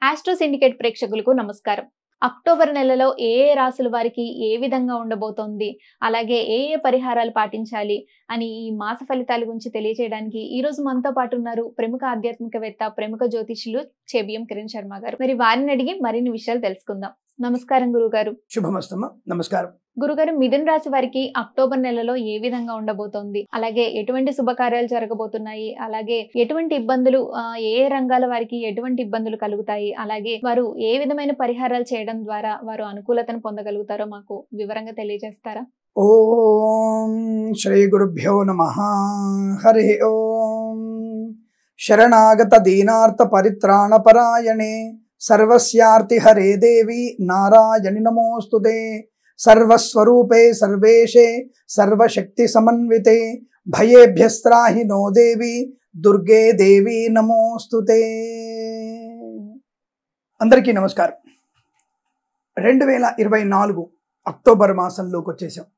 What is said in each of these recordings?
Astro syndicate ప్రేక్షకులకు నమస్కారం. October నెలలో ఏ రాశుల వారికి ఏ విధంగా ఉండబోతోంది, అలాగే ఏ పరిహారాలు పాటించాలి అని ఈ మాస ఫలితాల గురించి తెలియజేయడానికి ఈ రోజు మనతో పాటు ఉన్నారు ప్రముఖ ఆధ్యాత్మికవేత్త, ప్రముఖ జ్యోతిష్యులు చెబియం కిరణ్ శర్మ గారు. మరి వారిని అడిగి మరిన్ని విషయాలు తెలుసుకుందాం. నమస్కారం గురుగారు. శుభమస్తమ. నమస్కారం గురుగారు, మిథున రాశి వారికి అక్టోబర్ నెలలో ఏ విధంగా ఉండబోతోంది, అలాగే ఎటువంటి శుభకార్యాలు జరగబోతున్నాయి, అలాగే ఎటువంటి ఇబ్బందులు, ఏ రంగాల వారికి ఎటువంటి ఇబ్బందులు కలుగుతాయి, అలాగే వారు ఏ విధమైన పరిహారాలు చేయడం ద్వారా వారు అనుకూలతను పొందగలుగుతారో మాకు వివరంగా తెలియజేస్తారా? ఓం శ్రీ గురుభ్యో నమః. హరి ఓం. శరణాగత దీనార్త పరిత్రాణ పరాయణే సర్వస్యార్తి హరే దేవి నారాయణి నమోస్తుతే. సర్వస్వరూపే సర్వేశే సర్వశక్తి సమన్వితే భయేభ్యస్త్రాహి నో దేవి దుర్గే దేవి నమోస్తుతే. అందరికీ నమస్కారం. 2024 అక్టోబర్ మాసంలోకి వచ్చేసాం.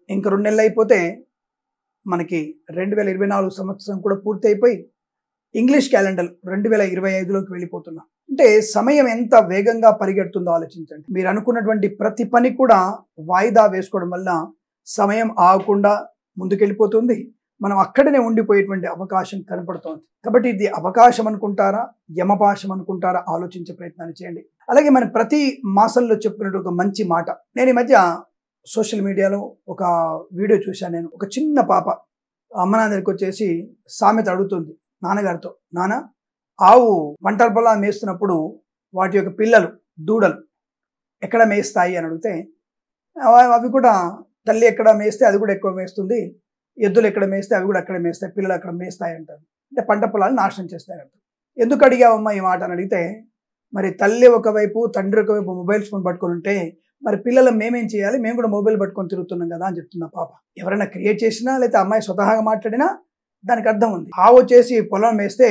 ఇంక 2 నెలలు అయిపోతే మనకి 2024 సంవత్సరం కూడా పూర్తి అయిపోయి ఇంగ్లీష్ క్యాలెండర్ 2025లోకి వెళ్ళిపోతున్నాం. అంటే సమయం ఎంత వేగంగా పరిగెడుతుందో ఆలోచించండి. మీరు అనుకున్నటువంటి ప్రతి పని కూడా వాయిదా వేసుకోవడం వల్ల సమయం ఆగకుండా ముందుకెళ్ళిపోతుంది. మనం అక్కడనే ఉండిపోయేటువంటి అవకాశం కనపడుతోంది. కాబట్టి ఇది అవకాశం అనుకుంటారా, యమపాశం అనుకుంటారా, ఆలోచించే ప్రయత్నాన్ని చేయండి. అలాగే మనం ప్రతి మాసంలో చెప్పుకున్నట్టు ఒక మంచి మాట. నేను ఈ మధ్య సోషల్ మీడియాలో ఒక వీడియో చూశాను. నేను ఒక చిన్న పాప అమ్మ నాన్న దగ్గరికి వచ్చేసి సామెత అడుగుతుంది నాన్నగారితో, నాన్న ఆవు పంటల పొలాలు మేస్తున్నప్పుడు వాటి యొక్క పిల్లలు దూడలు ఎక్కడ మేస్తాయి అని అడిగితే అవి కూడా తల్లి ఎక్కడ మేస్తే అది కూడా ఎక్కువ మేస్తుంది, ఎద్దులు ఎక్కడ మేస్తే అవి కూడా అక్కడ మేస్తాయి, పిల్లలు అక్కడ మేస్తాయి అంటారు. అంటే పంట పొలాలు నాశనం చేస్తాయి అంటారు. ఎందుకు అడిగావమ్మా ఈ మాట అని అడిగితే, మరి తల్లి ఒకవైపు తండ్రి ఒకవైపు మొబైల్ ఫోన్ పట్టుకొని ఉంటే మరి పిల్లలు మేమేం చేయాలి, మేము కూడా మొబైల్ పట్టుకొని తిరుగుతున్నాం కదా అని చెప్తున్నా పాప. ఎవరైనా క్రియేట్ చేసినా లేకపోతే అమ్మాయి స్వతహాగా మాట్లాడినా దానికి అర్థం ఉంది. ఆవు వచ్చేసి పొలం మేస్తే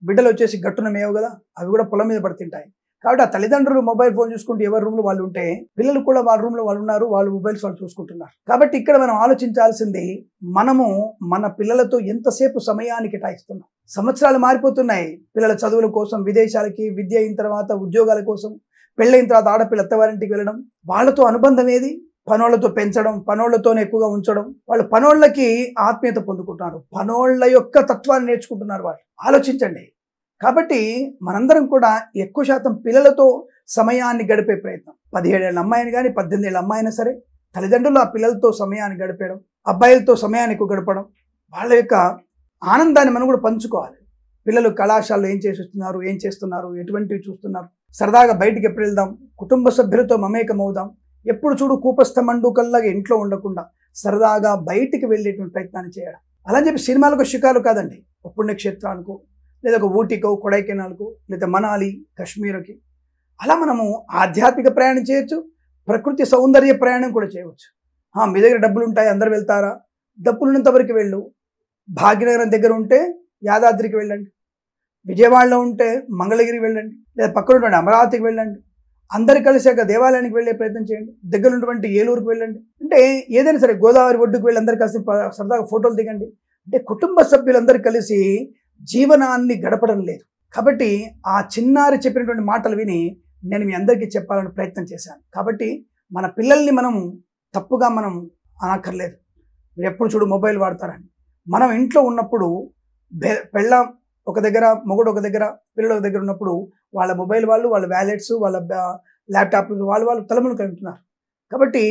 బిడ్డలు వచ్చేసి గట్టున మేవు కదా, అవి కూడా పొలం మీద పడుతుంటాయి. కాబట్టి ఆ తల్లిదండ్రులు మొబైల్ ఫోన్ చూసుకుంటూ ఎవరి రూమ్లో వాళ్ళు ఉంటే పిల్లలు కూడా వాళ్ళ రూమ్లో వాళ్ళు ఉన్నారు, వాళ్ళు మొబైల్స్ వాళ్ళు చూసుకుంటున్నారు. కాబట్టి ఇక్కడ మనం ఆలోచించాల్సింది, మనము మన పిల్లలతో ఎంతసేపు సమయాన్ని కేటాయిస్తున్నాం. సంవత్సరాలు మారిపోతున్నాయి. పిల్లల చదువుల కోసం విదేశాలకి, విద్య అయిన తర్వాత ఉద్యోగాల కోసం, పెళ్ళైన తర్వాత ఆడపిల్ల అత్తవారింటికి వెళ్ళడం, వాళ్ళతో అనుబంధం ఏది? పనోళ్లతో పెంచడం, పనోళ్లతోనే ఎక్కువగా ఉంచడం. వాళ్ళు పనోళ్ళకి ఆత్మీయత పొందుకుంటున్నారు, పనోళ్ల యొక్క తత్వాన్ని నేర్చుకుంటున్నారు. వాళ్ళు ఆలోచించండి. కాబట్టి మనందరం కూడా ఎక్కువ శాతం పిల్లలతో సమయాన్ని గడిపే ప్రయత్నం. 17 ఏళ్ళ అమ్మాయిని కానీ 18 ఏళ్ళ అమ్మాయినా సరే తల్లిదండ్రులు ఆ పిల్లలతో సమయాన్ని గడిపేయడం, అబ్బాయిలతో సమయాన్ని ఎక్కువ గడపడం, వాళ్ళ యొక్క ఆనందాన్ని మనం కూడా పంచుకోవాలి. పిల్లలు కళాశాలలో ఏం చేస్తున్నారు, ఏం చేస్తున్నారు, ఎటువంటివి చూస్తున్నారు, సరదాగా బయటికి ఎప్పుడు వెళ్దాం, కుటుంబ సభ్యులతో మమేకమవుదాం. ఎప్పుడు చూడు కూపస్థ మండుకల్లాగా ఇంట్లో ఉండకుండా సరదాగా బయటికి వెళ్ళేటువంటి ప్రయత్నాన్ని చేయడం. అలా చెప్పి సినిమాలకు షికారు కాదండి, ఒక పుణ్యక్షేత్రాలకు లేదా ఒక ఊటీకో, కొడైకెనాల్కు, లేదా మనాలి, కాశ్మీర్కి అలా మనము ఆధ్యాత్మిక ప్రయాణం చేయొచ్చు, ప్రకృతి సౌందర్య ప్రయాణం కూడా చేయవచ్చు. మీ దగ్గర డబ్బులు ఉంటాయి, అందరు వెళ్తారా? డబ్బులు ఉన్నంత వరకు వెళ్ళు. భాగ్యనగరం దగ్గర ఉంటే యాదాద్రికి వెళ్ళండి, విజయవాడలో ఉంటే మంగళగిరికి వెళ్ళండి, లేదా పక్కన ఉంటే అమరావతికి వెళ్ళండి. అందరు కలిసాక దేవాలయానికి వెళ్ళే ప్రయత్నం చేయండి. దగ్గర ఉన్నటువంటి ఏలూరుకు వెళ్ళండి. అంటే ఏదైనా సరే గోదావరి ఒడ్డుకు వెళ్ళి అందరు కలిసి సరదాగా ఫోటోలు దిగండి. అంటే కుటుంబ సభ్యులందరూ కలిసి జీవనాన్ని గడపడం లేదు. కాబట్టి ఆ చిన్నారి చెప్పినటువంటి మాటలు విని నేను మీ అందరికీ చెప్పాలని ప్రయత్నం చేశాను. కాబట్టి మన పిల్లల్ని మనం తప్పుగా మనం అనక్కర్లేదు. మీరు ఎప్పుడు చూడు మొబైల్ వాడతారని. మనం ఇంట్లో ఉన్నప్పుడు పెళ్ళాం ఒక దగ్గర, మొగుడు ఒక దగ్గర, పిల్లలు ఒక దగ్గర ఉన్నప్పుడు వాళ్ళ మొబైల్ వాళ్ళు, వాళ్ళ వ్యాలెట్స్, వాళ్ళ ల్యాప్టాప్లు వాళ్ళు తలములు కలుగుతున్నారు. కాబట్టి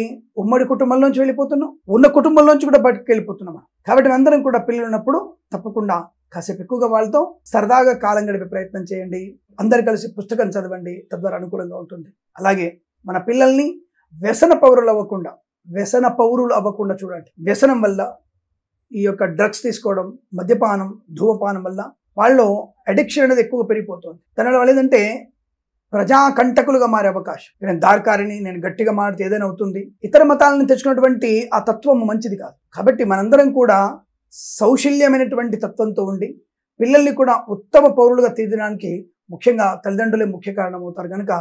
ఉమ్మడి కుటుంబంలోంచి వెళ్ళిపోతున్నాం, ఉన్న కుటుంబంలోంచి కూడా బయటకు వెళ్ళిపోతున్నాం. కాబట్టి అందరం కూడా పిల్లలు ఉన్నప్పుడు తప్పకుండా కాసేపు ఎక్కువగా వాళ్ళతో సరదాగా కాలం గడిపే ప్రయత్నం చేయండి. అందరు కలిసి పుస్తకం చదవండి, తద్వారా అనుకూలంగా ఉంటుంది. అలాగే మన పిల్లల్ని వ్యసన పౌరులు అవ్వకుండా చూడండి. వ్యసనం వల్ల ఈ యొక్క డ్రగ్స్ తీసుకోవడం, మద్యపానం, ధూమపానం వల్ల వాళ్ళు అడిక్షన్ అనేది ఎక్కువగా పెరిగిపోతుంది. దానివల్ల వాళ్ళు ఏంటంటే ప్రజాకంటకులుగా మారే అవకాశం. నేను దార్కారిని, నేను గట్టిగా మాడితే ఏదైనా అవుతుంది, ఇతర మతాలను తెచ్చుకున్నటువంటి ఆ తత్వం మంచిది కాదు. కాబట్టి మనందరం కూడా సౌశల్యమైనటువంటి తత్వంతో ఉండి పిల్లల్ని కూడా ఉత్తమ పౌరులుగా తీర్చడానికి ముఖ్యంగా తల్లిదండ్రులే ముఖ్య కారణం అవుతారు. కనుక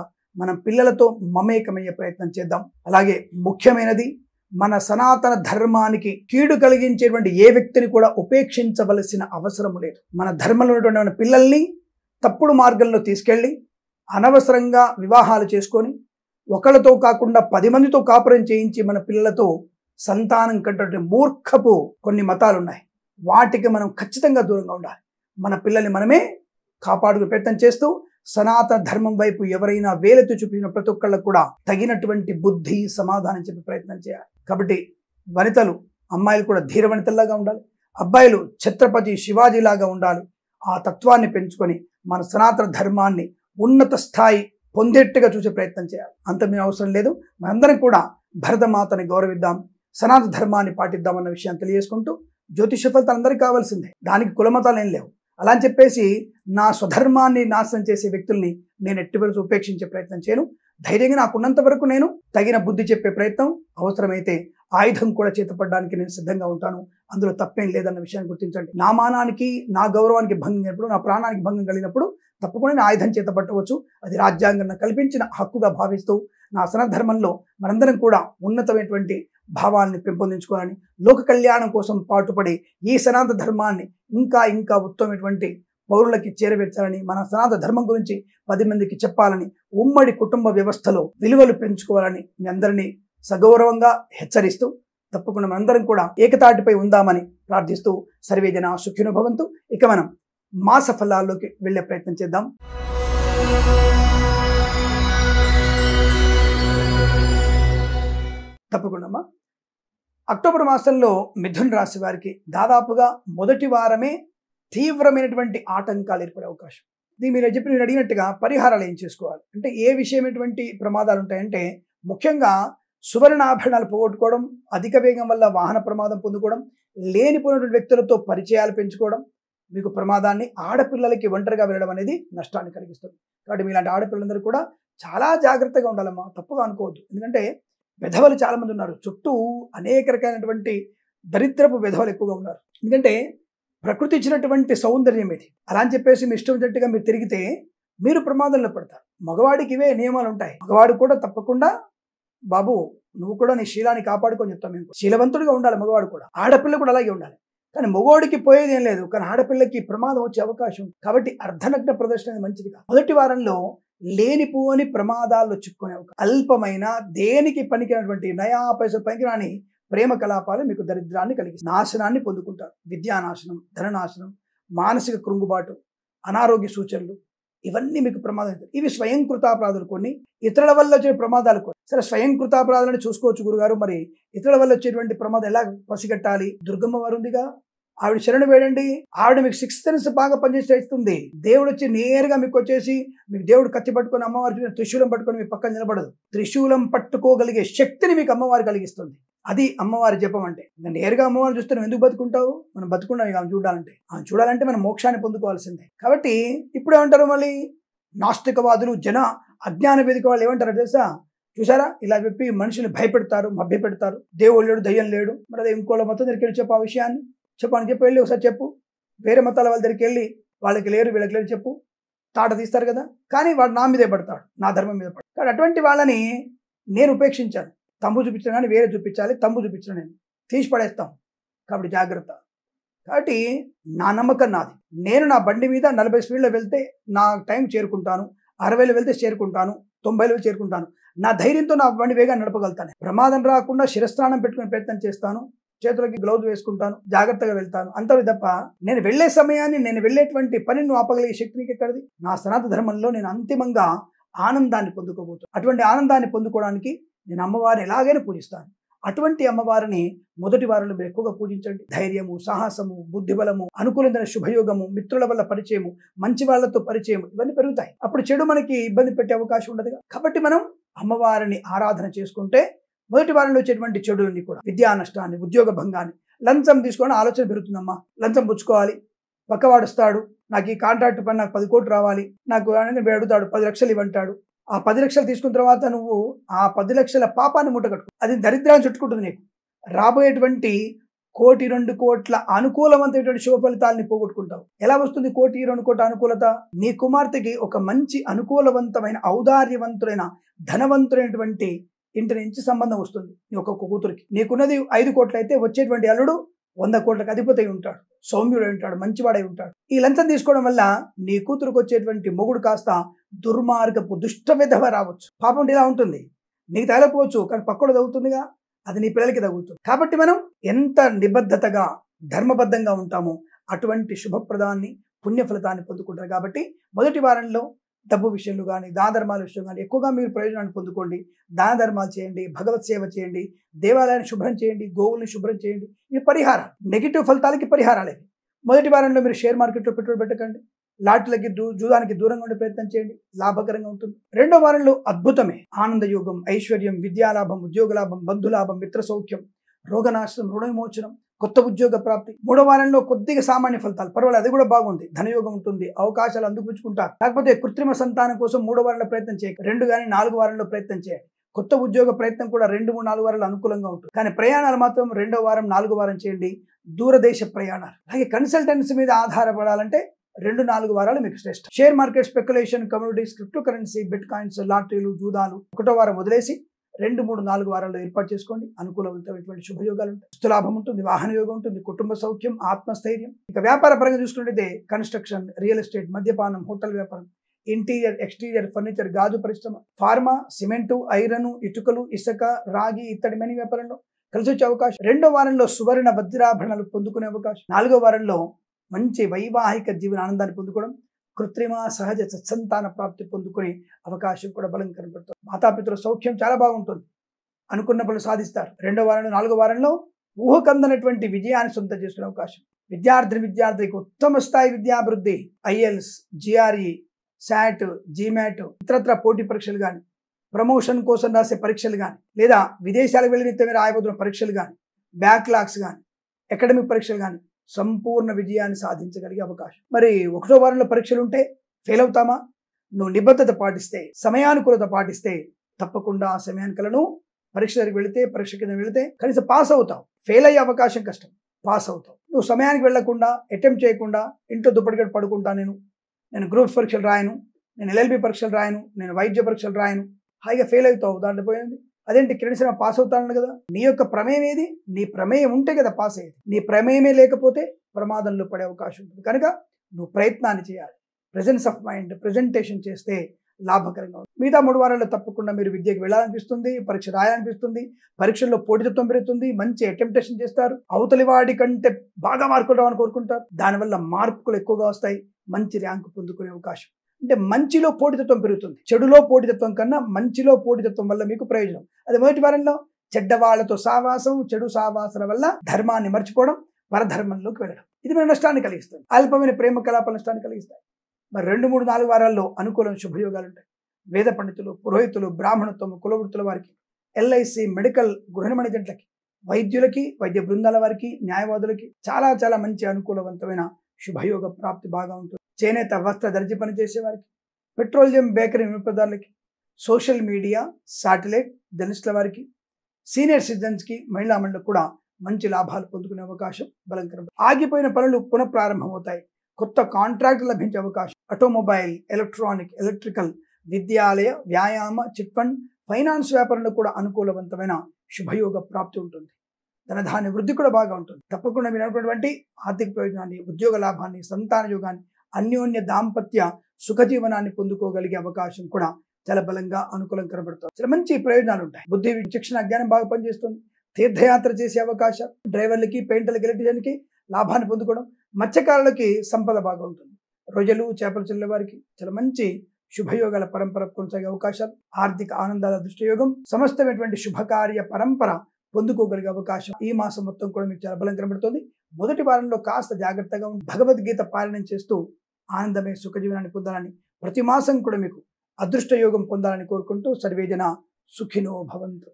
మనం పిల్లలతో మమేకమయ్యే ప్రయత్నం చేద్దాం. అలాగే ముఖ్యమైనది, మన సనాతన ధర్మానికి కీడు కలిగించేటువంటి ఏ వ్యక్తిని కూడా ఉపేక్షించవలసిన అవసరం లేదు. మన ధర్మంలో ఉన్నటువంటి మన పిల్లల్ని తప్పుడు మార్గంలో తీసుకెళ్ళి అనవసరంగా వివాహాలు చేసుకొని ఒకళ్ళతో కాకుండా 10 మందితో కాపురం చేయించి మన పిల్లలతో సంతానం కంటే మూర్ఖపు కొన్ని మతాలు ఉన్నాయి. వాటికి మనం ఖచ్చితంగా దూరంగా ఉండాలి. మన పిల్లల్ని మనమే కాపాడుకునే ప్రయత్నం చేస్తూ సనాతన ధర్మం వైపు ఎవరైనా వేలెత్తి చూపించిన ప్రతి ఒక్కళ్ళకు కూడా తగినటువంటి బుద్ధి సమాధానం చెప్పే ప్రయత్నం చేయాలి. కాబట్టి వనితలు, అమ్మాయిలు కూడా ధీర వనితల్లాగా ఉండాలి. అబ్బాయిలు ఛత్రపతి శివాజీలాగా ఉండాలి. ఆ తత్వాన్ని పెంచుకొని మన సనాతన ధర్మాన్ని ఉన్నత స్థాయి పొందేట్టుగా చూసే ప్రయత్నం చేయాలి. అంతమే అవసరం లేదు. మనందరం కూడా భరతమాతని గౌరవిద్దాం, సనాతన ధర్మాన్ని పాటిద్దామన్న విషయాన్ని తెలియజేసుకుంటూ, జ్యోతిష ఫలితాలు అందరికీ కావాల్సిందే, దానికి కులమతాలు ఏం లేవు. అలా అని చెప్పేసి నా స్వధర్మాన్ని నాశనం చేసే వ్యక్తుల్ని నేను ఎట్టివరకు ఉపేక్షించే ప్రయత్నం చేయను. ధైర్యంగా నాకున్నంత వరకు నేను తగిన బుద్ధి చెప్పే ప్రయత్నం, అవసరమైతే ఆయుధం కూడా చేతపడడానికి నేను సిద్ధంగా ఉంటాను. అందులో తప్పేం లేదన్న విషయాన్ని గుర్తించండి. నా మానానికి, నా గౌరవానికి భంగం కలిగినప్పుడు, నా ప్రాణానికి భంగం కలిగినప్పుడు తప్పకుండా నేను ఆయుధం చేతపట్టవచ్చు. అది రాజ్యాంగం కల్పించిన హక్కుగా భావిస్తూ నా సనాతన ధర్మంలో మనందరం కూడా ఉన్నతమైనటువంటి భావాన్ని పెంపొందించుకోవాలని, లోక కళ్యాణం కోసం పాటుపడి ఈ సనాతన ధర్మాన్ని ఇంకా ఇంకా ఉత్తమమైనటువంటి పౌరులకి చేరవేర్చాలని, మన సనాతన ధర్మం గురించి 10 మందికి చెప్పాలని, ఉమ్మడి కుటుంబ వ్యవస్థలో విలువలు పెంచుకోవాలని మీ అందరినీ సగౌరవంగా హెచ్చరిస్తూ, తప్పకుండా మనందరం కూడా ఏకతాటిపై ఉందామని ప్రార్థిస్తూ సర్వే జనా సుఖినో భవంతు. ఇక మనం మాస ఫలాల్లోకి వెళ్ళే ప్రయత్నం చేద్దాం. తప్పకుండా అక్టోబర్ మాసంలో మిథున రాశి వారికి దాదాపుగా మొదటి వారమే తీవ్రమైనటువంటి ఆటంకాలు ఏర్పడే అవకాశం. ఇది మీరు అడిగినట్టుగా పరిహారాలు ఏం చేసుకోవాలి అంటే, ఏ విషయమైనటువంటి ప్రమాదాలు ఉంటాయంటే, ముఖ్యంగా సువర్ణాభరణాలు పోగొట్టుకోవడం, అధిక వేగం వల్ల వాహన ప్రమాదం పొందుకోవడం, లేనిపోయినటువంటి వ్యక్తులతో పరిచయాలు పెంచుకోవడం మీకు ప్రమాదాన్ని, ఆడపిల్లలకి ఒంటరిగా వెళ్ళడం అనేది నష్టాన్ని కలిగిస్తుంది. కాబట్టి మీలాంటి ఆడపిల్లలందరూ కూడా చాలా జాగ్రత్తగా ఉండాలమ్మా, తప్పుగా అనుకోవద్దు. ఎందుకంటే వెధవలు చాలా మంది ఉన్నారు, చుట్టూ అనేక రకాలైనటువంటి దరిద్రపు వెధవలు ఎక్కువగా ఉన్నారు. ఎందుకంటే ప్రకృతి ఇచ్చినటువంటి సౌందర్యం ఇది. అలా అని చెప్పేసి మీ ఇష్టం వచ్చినట్టుగా మీరు తిరిగితే మీరు ప్రమాదంలో పడతారు. మగవాడికి ఇవే నియమాలు ఉంటాయి. మగవాడు కూడా తప్పకుండా, బాబు నువ్వు కూడా నీ శీలాన్ని కాపాడుకొని చెప్తాం. మేము శీలవంతుడిగా ఉండాలి మగవాడు కూడా, ఆడపిల్ల కూడా అలాగే ఉండాలి. కానీ మగవాడికి పోయేది ఏం లేదు, కానీ ఆడపిల్లకి ప్రమాదం వచ్చే అవకాశం. కాబట్టి అర్ధనగ్న ప్రదర్శన మంచిది కాదు. మొదటి వారంలో లేనిపోని ప్రమాదాల్లో చిక్కునే అవకాశం. అల్పమైన దేనికి పనికినటువంటి నయా పైస పనికిరాని ప్రేమ కలాపాలు మీకు దరిద్రాన్ని కలిగిస్తాయి, నాశనాన్ని పొందుకుంటారు. విద్యానాశనం, ధననాశనం, మానసిక కృంగుబాటు, అనారోగ్య సూచనలు, ఇవన్నీ మీకు ప్రమాదం. ఇవి స్వయంకృతాపరాధాలు కొన్ని, ఇతరుల వల్ల వచ్చే ప్రమాదాలు కొన్ని. సరే, స్వయంకృతాపరాధాలని చూసుకోవచ్చు గురుగారు, మరి ఇతరుల వల్ల వచ్చేటువంటి ప్రమాదం ఎలా పసిగట్టాలి? దుర్గమ్మ వారు ఉందిగా, ఆవిడ శరణు వేడండి. ఆవిడ మీకు 6th సెన్స్ బాగా పనిచేసి ఇస్తుంది. దేవుడు వచ్చి నేరుగా మీకు వచ్చేసి, మీకు దేవుడు కత్తి పట్టుకొని, అమ్మవారి త్రిశూలం పట్టుకొని మీ పక్కన నిలబడదు. త్రిశూలం పట్టుకోగలిగే శక్తిని మీకు అమ్మవారు కలిగిస్తుంది. అది అమ్మవారి జపం అంటే. నేరుగా అమ్మవారిని చూస్తే నువ్వు ఎందుకు బతుకుంటావు? మనం బతుకున్నాం ఇక ఆమె చూడాలంటే మనం మోక్షాన్ని పొందుకోవాల్సిందే. కాబట్టి ఇప్పుడు ఏమంటారు మళ్ళీ నాస్తికవాదులు, జన అజ్ఞాన వేదిక వాళ్ళు ఏమంటారు తెలుసా? చూసారా, ఇలా చెప్పి మనుషులు భయపెడతారు, మభ్య పెడతారు. దేవుడు లేడు, దయ్యం లేడు. మరి అదే ఇంకోళ్ళ మొత్తం దగ్గరికి వెళ్ళి చెప్పు, ఆ విషయాన్ని చెప్పని చెప్పి వెళ్ళి ఒకసారి చెప్పు. వేరే మతాల వాళ్ళ దగ్గరికి వెళ్ళి వాళ్ళకి లేరు వీళ్ళకి లేరు చెప్పు, తాట తీస్తారు కదా. కానీ వాడు నా మీదే పడతాడు, నా ధర్మం మీద పడతాడు. కానీ అటువంటి వాళ్ళని నేను ఉపేక్షించాను. తమ్ము చూపించాను కానీ వేరే చూపించాలి, తమ్ము చూపించను నేను తీసి పడేస్తాం. కాబట్టి జాగ్రత్త. కాబట్టి నా నమ్మకం నాది. నేను నా బండి మీద 40 స్పీడ్లో వెళ్తే నా టైం చేరుకుంటాను, 60లో వెళ్తే చేరుకుంటాను, 90లో చేరుకుంటాను. నా ధైర్యంతో నా బండి వేగాన్ని నడపగలుగుతాను. ప్రమాదం రాకుండా శిరస్నానం పెట్టుకునే ప్రయత్నం చేస్తాను, చేతులకి గ్లౌజ్ వేసుకుంటాను, జాగ్రత్తగా వెళ్తాను. అంతవి తప్ప నేను వెళ్లే సమయాన్ని, నేను వెళ్ళేటువంటి పనిని నువ్వు ఆపగలిగే శక్తి నీకు ఎక్కడిది? నా సనాతన ధర్మంలో నేను అంతిమంగా ఆనందాన్ని పొందుకోబోతున్నాను. అటువంటి ఆనందాన్ని పొందుకోవడానికి నేను అమ్మవారిని ఎలాగైనా పూజిస్తాను. అటువంటి అమ్మవారిని మొదటి వారంలో మీరు ఎక్కువగా పూజించండి. ధైర్యము, సాహసము, బుద్ధిబలము, అనుకూలమైన శుభయోగము, మిత్రుల వల్ల పరిచయము, మంచి వాళ్ళతో పరిచయము, ఇవన్నీ పెరుగుతాయి. అప్పుడు చెడు మనకి ఇబ్బంది పెట్టే అవకాశం ఉండదుగా. కాబట్టి మనం అమ్మవారిని ఆరాధన చేసుకుంటే మొదటి వారంలో వచ్చేటువంటి చెడులన్నీ కూడా, విద్యా నష్టాన్ని, ఉద్యోగ భంగాన్ని, లంచం తీసుకోవడం ఆలోచన పెరుగుతుందమ్మా. లంచం పుచ్చుకోవాలి, పక్కవాడు వస్తాడు, నాకు ఈ కాంట్రాక్ట్ పని నాకు 10 కోట్లు రావాలి, నాకు అడుగుతాడు 10 లక్షలు ఇవ్వంటాడు. ఆ 10 లక్షలు తీసుకున్న తర్వాత నువ్వు ఆ 10 లక్షల పాపాన్ని మూటగట్టు, అది దరిద్రాన్ని చుట్టుకుంటుంది. నీకు రాబోయేటువంటి 1 కోటి 2 కోట్ల అనుకూలవంతమైనటువంటి శుభ ఫలితాలని పోగొట్టుకుంటావు. ఎలా వస్తుంది 1 కోటి 2 కోట్ల అనుకూలత? నీ కుమార్తెకి ఒక మంచి అనుకూలవంతమైన, ఔదార్యవంతులైన, ధనవంతులైనటువంటి ఇంటి నుంచి సంబంధం వస్తుంది. నీ ఒక్కొక్క కూతురికి. నీకున్నది 5 కోట్లు అయితే వచ్చేటువంటి అల్లుడు 100 కోట్లకు అధిపతి ఉంటాడు, సౌమ్యుడై ఉంటాడు, మంచివాడై ఉంటాడు. ఈ లంచం తీసుకోవడం వల్ల నీ కూతురుకు వచ్చేటువంటి మొగుడు కాస్త దుర్మార్గపు దుష్ట విధవ రావచ్చు. పాపం ఇలా ఉంటుంది, నీకు తగలకపోవచ్చు కానీ పక్కడు తగ్గుతుందిగా, అది నీ పిల్లలకి తగులుతుంది. కాబట్టి మనం ఎంత నిబద్ధతగా ధర్మబద్ధంగా ఉంటామో అటువంటి శుభప్రదాన్ని పుణ్య ఫలితాన్ని పొందుకుంటారు. కాబట్టి మొదటి వారంలో డబ్బు విషయంలో కానీ దాన ధర్మాల విషయం కానీ ఎక్కువగా మీరు ప్రయోజనాన్ని పొందుకోండి. దాన ధర్మాలు చేయండి, భగవత్ సేవ చేయండి, దేవాలయాన్ని శుభ్రం చేయండి, గోవుల్ని శుభ్రం చేయండి. ఇవి పరిహారం, నెగిటివ్ ఫలితాలకి పరిహారాలు. మొదటి వారంలో మీరు షేర్ మార్కెట్లో పెట్టుబడి పెట్టకండి, లాటరీలకి జూదానికి దూరంగా ఉండే ప్రయత్నం చేయండి, లాభకరంగా ఉంటుంది. రెండో వారంలో అద్భుతమే, ఆనంద యోగం, ఐశ్వర్యం, విద్యాలాభం, ఉద్యోగ లాభం, బంధులాభం, మిత్ర సౌఖ్యం, రోగనాశనం, రుణ విమోచనం, కొత్త ఉద్యోగ ప్రాప్తి. మూడో వారంలో కొద్దిగా సామాన్య ఫలితాలు, పర్వాలేదు, అది కూడా బాగుంది. ధనయోగం ఉంటుంది, అవకాశాలు అందుపుచ్చుకుంటారు. కాకపోతే కృత్రిమ సంతానం కోసం 3వ వారంలో ప్రయత్నం చేయక 2 కానీ 4 వారంలో ప్రయత్నం చేయండి. కొత్త ఉద్యోగ ప్రయత్నం కూడా 2, 3, 4 వారాలు అనుకూలంగా ఉంటుంది. కానీ ప్రయాణాలు మాత్రం 2వ వారం 4వ వారం చేయండి, దూరదేశ ప్రయాణాలు. అలాగే కన్సల్టెన్సీ మీద ఆధారపడాలంటే 2, 4 వారాలు మీకు శ్రేష్టం. Share market, speculation, communities, crypto currency, bitcoins, లాటరీలు, జూదాలు 1వ వారం వదిలేసి 2, 3, 4 వారాల్లో ఏర్పాటు చేసుకోండి. అనుకూలమైనటువంటి శుభయోగాలు ఉంటాయి, స్థులాభం ఉంటుంది, వాహన యోగం ఉంటుంది, కుటుంబ సౌఖ్యం, ఆత్మస్థైర్యం. ఇక వ్యాపార పరంగా చూసుకున్నట్లయితే కన్స్ట్రక్షన్, రియల్ ఎస్టేట్, మద్యపానం, హోటల్ వ్యాపారం, ఇంటీరియర్, ఎక్స్టీరియర్, ఫర్నిచర్, గాజు పరిశ్రమ, ఫార్మా, సిమెంటు, ఐరన్, ఇటుకలు, ఇసుక, రాగి, ఇత్తడి మని వ్యాపారంలో కలిసి వచ్చే అవకాశం. 2వ వారంలో సువర్ణ వజ్రాభరణాలు పొందుకునే అవకాశం. 4వ వారంలో మంచి వైవాహిక జీవన ఆనందాన్ని పొందుకోవడం, కృత్రిమ సహజ సత్సంతాన ప్రాప్తి పొందుకునే అవకాశం కూడా బలం కనబడుతుంది. మాతాపితృ సౌఖ్యం చాలా బాగుంటుంది, అనుకున్న పనులు సాధిస్తారు. 2వ వారంలో 4వ వారంలో ఊహకందనటువంటి విజయాన్ని సొంతం చేసుకునే అవకాశం. విద్యార్థికి ఉత్తమ స్థాయి విద్యాభివృద్ధి, ఐఎల్స్, జిఆర్ఈ, శాట్, జీమాట్, ఇతరత్ర పోటీ పరీక్షలు కానీ, ప్రమోషన్ కోసం రాసే పరీక్షలు కానీ, లేదా విదేశాలకు వెళ్ళి నిత్యమే రాయబోతున్న పరీక్షలు కానీ, బ్యాక్లాగ్స్ కానీ, అకాడమిక్ పరీక్షలు కానీ సంపూర్ణ విజయాన్ని సాధించగలిగే అవకాశం. మరి 1వ వారంలో పరీక్షలు ఉంటే ఫెయిల్ అవుతామా? నువ్వు నిబద్ధత పాటిస్తే, సమయానుకూలత పాటిస్తే తప్పకుండా ఆ సమయానికలను పరీక్ష దగ్గరికి వెళితే, పరీక్ష కింద వెళితే కనీసం పాస్ అవుతావు. ఫెయిల్ అయ్యే అవకాశం కష్టం, పాస్ అవుతావు. నువ్వు సమయానికి వెళ్లకుండా, అటెంప్ట్ చేయకుండా ఇంట్లో దుప్పటిగట్టు పడుకుంటా, నేను గ్రూప్స్ పరీక్షలు రాయను, నేను ఎల్ఎల్బి పరీక్షలు రాయను, నేను వైద్య పరీక్షలు రాయను, హాయిగా ఫెయిల్ అవుతావు. దాంట్లో పోయింది అదేంటి, క్రెడిట్స్ పాస్ అవుతాను కదా. నీ యొక్క ప్రమేయం ఏది? నీ ప్రమేయం ఉంటే కదా పాస్ అయ్యేది. నీ ప్రమేయమే లేకపోతే ప్రమాదంలో పడే అవకాశం ఉంటుంది. కనుక నువ్వు ప్రయత్నాన్ని చేయాలి. ప్రెజెన్స్ ఆఫ్ మైండ్, ప్రెజెంటేషన్ చేస్తే లాభకరంగా ఉంటుంది. మిగతా 3 వారాల్లో తప్పకుండా మీరు విద్యకు వెళ్ళాలనిపిస్తుంది, పరీక్ష రాయాలనిపిస్తుంది, పరీక్షల్లో పోటీతత్వం పెరుగుతుంది, మంచి అటెంప్టేషన్ చేస్తారు, అవతలి వాడి కంటే బాగా మార్కులు రావాలని కోరుకుంటారు. దానివల్ల మార్కులు ఎక్కువగా వస్తాయి, మంచి ర్యాంకు పొందుకునే అవకాశం. అంటే మంచిలో పోటీతత్వం పెరుగుతుంది. చెడులో పోటీతత్వం కన్నా మంచిలో పోటీతత్వం వల్ల మీకు ప్రయోజనం. అదే మొదటి వారంలో చెడ్డవాళ్లతో సావాసం, చెడు సావాసన వల్ల ధర్మాన్ని మర్చిపోవడం, పరధర్మంలోకి వెళ్ళడం, ఇది మన నష్టాన్ని కలిగిస్తుంది. అల్పమైన ప్రేమ కలాపాల నష్టాన్ని కలిగిస్తాయి. మరి 2, 3, 4 వారాల్లో అనుకూలమైన శుభయోగాలు ఉంటాయి. వేద పండితులు, పురోహితులు, బ్రాహ్మణత్వం, కులవృత్తుల వారికి, ఎల్ఐసి, మెడికల్, గృహ మేనేజెంట్లకి, వైద్యులకి, వైద్య బృందాల వారికి, న్యాయవాదులకి చాలా చాలా మంచి అనుకూలవంతమైన శుభయోగ ప్రాప్తి బాగా ఉంటుంది. చేనేత, వస్త్ర, దర్జీ పని చేసేవారికి, పెట్రోలియం, బేకరీ వినియోగదారులకి, సోషల్ మీడియా, శాటిలైట్, జర్నలిస్టుల వారికి, సీనియర్ సిటిజన్స్కి, మహిళా మండలికి కూడా మంచి లాభాలు పొందుకునే అవకాశం బలంకరం. ఆగిపోయిన పనులు పునఃప్రారంభమవుతాయి, కొత్త కాంట్రాక్ట్ లభించే అవకాశం. ఆటోమొబైల్, ఎలక్ట్రానిక్, ఎలక్ట్రికల్, విద్యాలయ, వ్యాయామ, చిట్ ఫండ్, ఫైనాన్స్ వ్యాపారంలో కూడా అనుకూలవంతమైన శుభయోగ ప్రాప్తి ఉంటుంది. ధనధాన్య వృద్ధి కూడా బాగా ఉంటుంది. తప్పకుండా మీరు అనుకున్నటువంటి ఆర్థిక ప్రయోజనాన్ని, ఉద్యోగ లాభాన్ని, సంతాన యోగాన్ని, అన్యోన్య దాంపత్య సుఖజీవనాన్ని పొందుకోగలిగే అవకాశం కూడా చాలా బలంగా అనుకూలం కనబడుతుంది. చాలా మంచి ప్రయోజనాలు ఉంటాయి. బుద్ధి, విచక్షణ, జ్ఞానం బాగా పనిచేస్తుంది. తీర్థయాత్ర చేసే అవకాశం, డ్రైవర్లకి, పెయింటర్లకి, ఎలక్ట్రీషియన్కి లాభాన్ని పొందుకోవడం, మత్స్యకారులకి సంపద బాగా ఉంటుంది. రొయ్యలు, చేపలు చెల్లె వారికి చాలా మంచి శుభయోగాల పరంపర కొనసాగే అవకాశాలు. ఆర్థిక ఆనందాల దృష్టియోగం, సమస్తమైనటువంటి శుభకార్య పరంపర పొందుకోగలిగే అవకాశం ఈ మాసం మొత్తం కూడా మీకు చాలా బలం కనబడుతుంది. మొదటి వారంలో కాస్త జాగ్రత్తగా ఉండి భగవద్గీత పారాయణం చేస్తూ ఆనందమే సుఖజీవనాన్ని పొందాలని, ప్రతి మాసం కూడా మీకు అదృష్ట యోగం పొందాలని కోరుకుంటూ సర్వేజన సుఖినో భవంతు.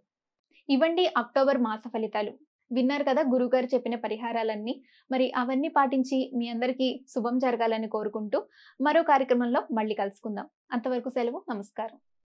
ఇవ్వండి అక్టోబర్ మాస ఫలితాలు. విన్నారు కదా గురుగారు చెప్పిన పరిహారాలన్నీ. మరి అవన్నీ పాటించి మీ అందరికీ శుభం జరగాలని కోరుకుంటూ మరో కార్యక్రమంలో మళ్ళీ కలుసుకుందాం. అంతవరకు సెలవు, నమస్కారం.